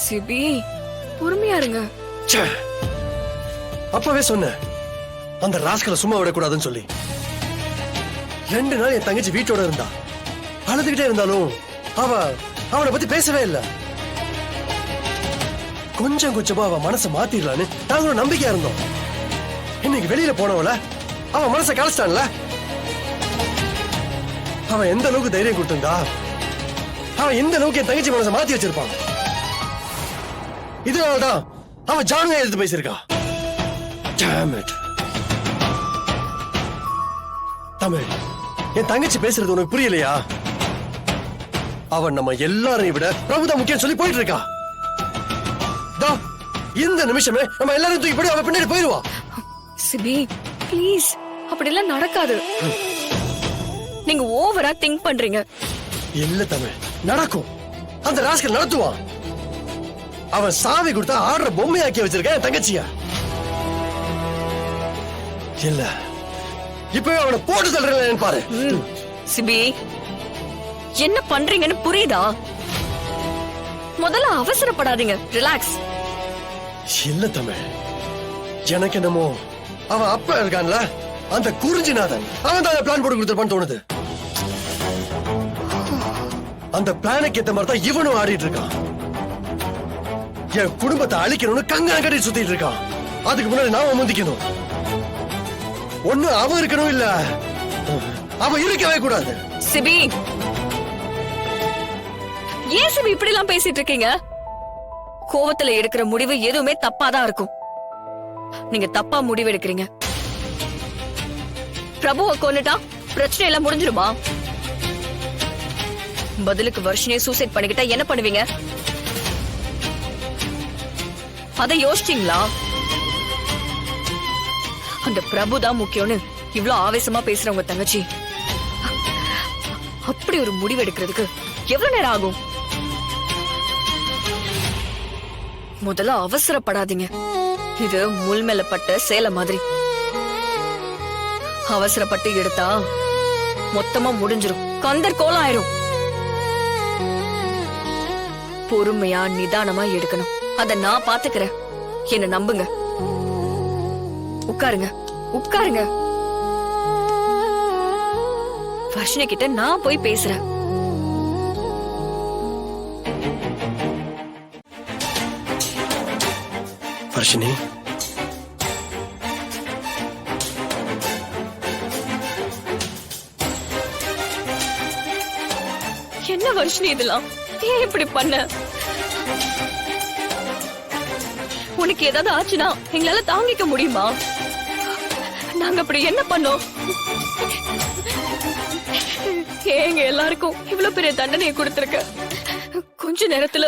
CP பொறுமையா இருங்க. அப்பவே சொன்ன அந்த ராஸ்கலை சும்மா விடக்கூடாதுன்னு சொல்லி. 2 நாள் என் தங்கச்சி வீட்டோட இருந்தா. அழுதுகிட்டே இருந்தாலும் அவனை பத்தி பேசவே இல்ல. கொஞ்சம் கொஞ்சமா அவ மனசை மாத்திடலான்னு நாங்களும் நம்பிக்கையா இருந்தோம். இன்னைக்கு வெளியில போனவள அவன் மனசை கலைச்சிட்டான்ல. அவன் எந்த அளவுக்கு தைரியம் கொடுத்திருந்தா அவன் எந்த அளவுக்கு என் தங்கச்சி மனசை மாத்தி வச்சிருப்பான். இதனாலதான் அவன் ஜானுவை எடுத்து பேசியிருக்கா. தமிழ், என் தங்கச்சி பேசுறது உனக்கு புரியலையா? அவன் நம்ம எல்லாரையும் விட பிரபுதான் முக்கியம் சொல்லி போயிட்டு இருக்கா. இந்த நிமிஷமே நம்ம எல்லாரும் தூக்கி போய் அவ பின்னாடி போயிருவா. சிபி ப்ளீஸ், அப்படி எல்லாம் நடக்காது. நீங்க ஓவரா திங்க் பண்றீங்க. இல்ல தமிழ், நடக்கும். அந்த ராஸ்கல் நடத்துவான். அவன் சாவி கொடுத்தா ஆடுற பொம்மையாக்கி வச்சிருக்க என் தங்கச்சியா. இல்ல இப்பவே அவனை போட்டு தள்ளுறேன் பாரு. சிபி என்ன பண்றீங்கன்னு புரியுதா? முதல்ல அவசரப்படாதீங்க, ரிலாக்ஸ். இல்ல தமிழ், எனக்கு என்னமோ அவன் அப்பா இருக்கான்ல அந்த குறிஞ்சிநாதன், அவன் தான் பிளான் போட்டு கொடுத்துருப்பான்னு தோணுது. அந்த பிளானுக்கு ஏத்த மாதிரி தான் இவனும் ஆடிட்டு இருக்கான். என் குடும்பத்தை அழிக்கணும்னு கங்கணம் கட்டி சுத்திட்டு இருக்கான். அதுக்கு முன்னாடி நாம முந்திக்கணும். ஒண்ணு அவன் இருக்கணும், இல்ல அவன் இருக்கவே கூடாது. சிபி ஏன் சிபி இப்படி எல்லாம் பேசிட்டு இருக்கீங்க? கோவத்துல எடுக்கிற முடிவு எதுவுமே தப்பாதான் இருக்கும். நீங்க தப்பா முடிவு எடுக்கிறீங்க. பிரபுவை கொன்னுட்டா பிரச்சனை எல்லாம் முடிஞ்சிருமா? பதிலுக்கு வர்ஷினியை சூசைட் பண்ணிக்கிட்டா என்ன பண்ணுவீங்க? அதை யோசிச்சீங்களா? அந்த பிரபு தான் முக்கியம்னு இவ்வளவு ஆவேசமா பேசுற உங்க தங்கச்சி அப்படி ஒரு முடிவு எடுக்கிறதுக்கு எவ்வளவு நேரம் ஆகும்? முதல்ல அவசரப்படாதீங்க. இது முள் மேல பட்ட சேலை மாதிரி. அவசரப்பட்டு எடுத்தா மொத்தமா முடிஞ்சிரும், கந்தர் கோலம் ஆயிரும். பொறுமையா நிதானமா எடுக்கணும். அத நான் பாத்துக்கிறேன், என்ன நம்புங்க. உட்காருங்க உட்காருங்க. வர்ஷினி கிட்ட நான் போய் பேசுறேன். வர்ஷினி, என்ன வர்ஷினி இதெல்லாம்? ஏன் இப்படி பண்ண? உனக்கு ஏதாவது ஆச்சுன்னா எங்களால தாங்கிக்க முடியுமா? நாங்க அப்படி என்ன பண்ணோம்? ஏங்க எல்லாருக்கும் இவ்வளவு பெரிய தண்டனையை கொடுத்திருக்க. கொஞ்ச நேரத்துல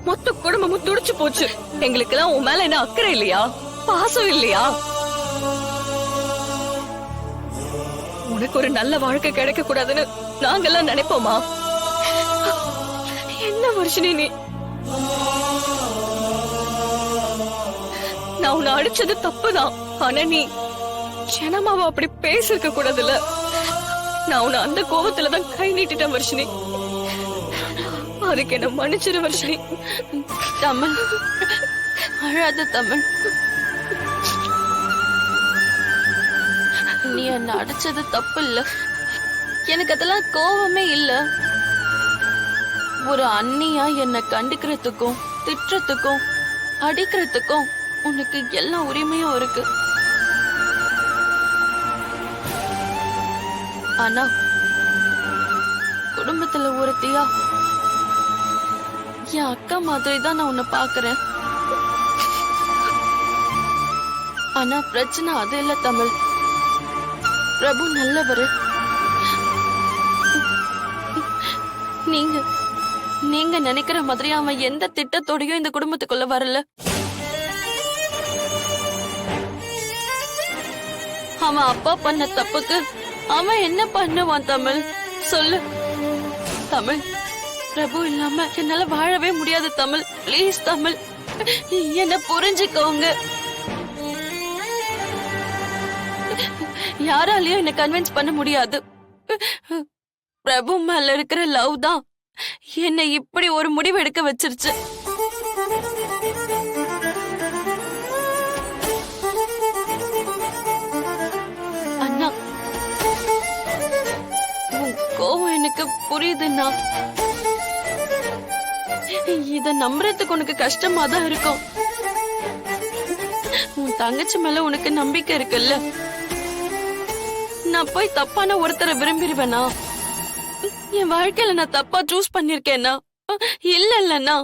மொத்த குடும்பமும் துடிச்சு போச்சு. எங்களுக்கு எல்லாம் உன் மேல என்ன அக்கறை இல்லையா? பாசம் இல்லையா? உனக்கு ஒரு நல்ல வாழ்க்கை கிடைக்க கூடாதுன்னு நாங்கெல்லாம் நினைப்போமா? என்ன வர்ஷினி நீ? நான் உன்னை அடிச்சது தப்புதான். ஆனா நீ ஜனமாவ அப்படி பேசிருக்க கூடாதுல்ல. நான் உன்னை அந்த கோபத்துலதான் கை நீட்டிட்டேன் வர்ஷினி. அதுக்கு என்ன மன்னிச்சிரு வர்ஷினி. தமிழ், அழாத தமிழ். நீ என்ன அடிச்சது தப்பு இல்ல. எனக்கு அதெல்லாம் கோபமே இல்ல. ஒரு அண்ணியா என்ன கண்டுக்கிறதுக்கும் திட்டுறதுக்கும் அடிக்கிறதுக்கும் உனக்கு எல்லா உரிமையும் இருக்கு. ஆனா குடும்பத்துல ஒருத்தியா என் அக்கா மாதிரி தான் நான் உன்னை பாக்குறேன். ஆனா பிரச்சனை அது இல்ல தமிழ். பிரபு நல்லவரு. நீங்க நினைக்கிற மாதிரி அவன் எந்த திட்டத்தோடையும் இந்த குடும்பத்துக்குள்ள வரல. அவன் அப்பா பண்ண தப்புக்கு அவன் என்ன பண்ணுவான் தமிழ்? சொல்லு தமிழ். பிரபு இல்லாம என்னால வாழவே முடியாது தமிழ். பிளீஸ் தமிழ், என்ன புரிஞ்சுக்கோங்க. யாராலையும் என்ன கன்வின்ஸ் பண்ண முடியாது. பிரபு மேல இருக்கிற லவ் தான் என்னை இப்படி ஒரு முடிவு எடுக்க வச்சிருச்சு. புரியுதுண்ணா. இத நம்புறதுக்கு உனக்கு கஷ்டமா தான் இருக்கும். உன் தங்கச்சி மேல உனக்கு நம்பிக்கை இருக்குல்ல. நான் போய் தப்பான ஒருத்தரை விரும்பிடுவேனா? என் வாழ்க்கையில நான் தப்பா சூஸ் பண்ணிருக்கேனா? இல்லன்னா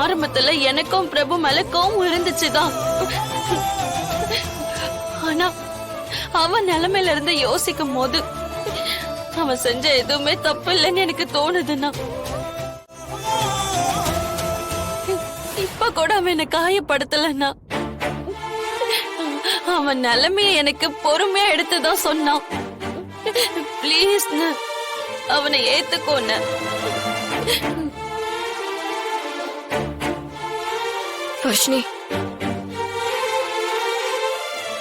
ஆரம்பத்துல எனக்கும் பிரபு மேல கோவம் இருந்துச்சுதான். ஆனா அவன் நிலைமையில இருந்து யோசிக்கும் போது அவன் செஞ்ச எதுவுமே தப்பு இல்லைன்னு எனக்கு தோணுதுன்னா. இப்ப கூட அவன் என்ன காயப்படுத்தலன்னா அவன் நிலைமைய எனக்கு பொறுமையா எடுத்துதான் சொன்னான். பிளீஸ் அவனை ஏத்துக்கோன்னு. ரோஷினி,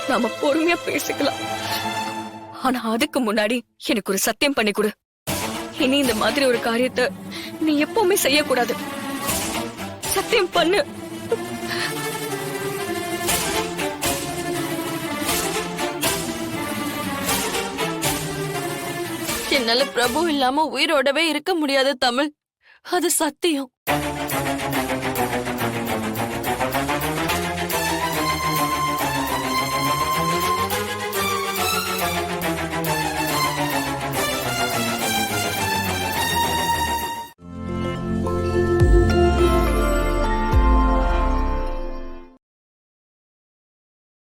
நாம பொறுமையா பேசிக்கலாம். ஆனா அதுக்கு முன்னாடி எனக்கு ஒரு சத்தியம் பண்ணி கொடு. இனி இந்த மாதிரி ஒரு காரியத்தை நீ எப்பவுமே செய்யக்கூடாது. சத்தியம் பண்ணு. என்னால பிரபு இல்லாம உயிரோடவே இருக்க முடியாது தமிழ். அது சத்தியம்.